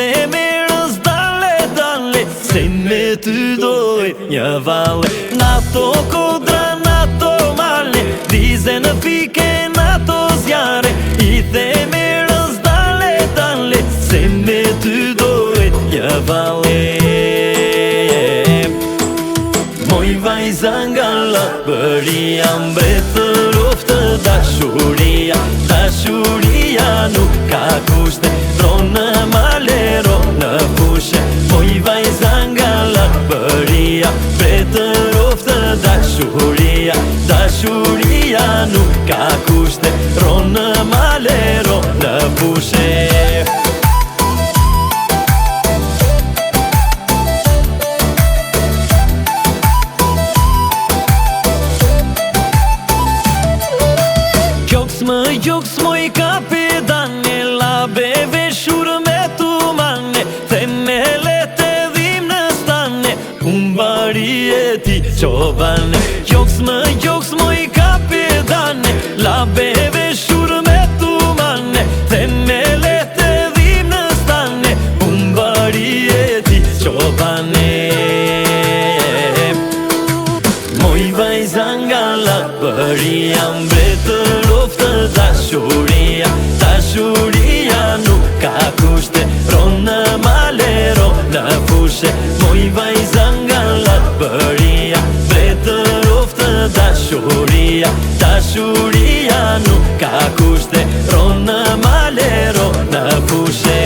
themerës dale, dale, se me ty doj një valle. Nato kodra, nato male, dize në pike, nato zjare. I themerës dale, dale, se me ty doj një valle. Moj vajza nga Llambëria, mbretër oftë dashuria. Dashuria nuk ka kushte, ronë malero në fushe. Moj vajza nga Llambëria, mbretër oftë dashuria. Dashuria nuk ka kushte, ronë malero në fushe. Gjoks moj kapitane, labeve shurë me tumane, themelet e dhim në stane, umbari e ti qobane. Gjoks moj kapitane, labeve shurë me tumane, themelet e dhim në stane, umbari e ti qobane. Moj vajza nga Llambëria, mbretër oftë dashuria. Dashuria nuk ka kushte, ronë malero në fushe. Moj vajza nga Llambëria, mbretër oftë dashuria. Dashuria nuk ka kushte, ronë malero në fushe.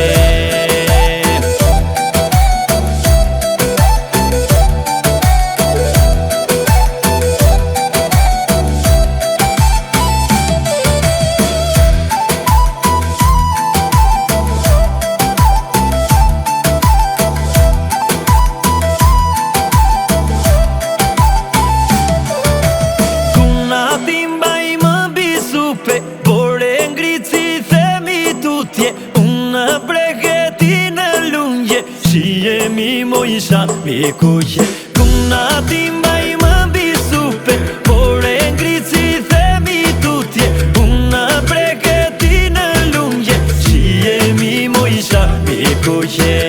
Por e ngritë si themi tutje, unë bregeti në lungje, shi jemi mojsha mi kuqje. Kuna ti mbaj më bisupe, por e ngritë si themi tutje, unë bregeti në lungje, shi jemi mojsha mi kuqje.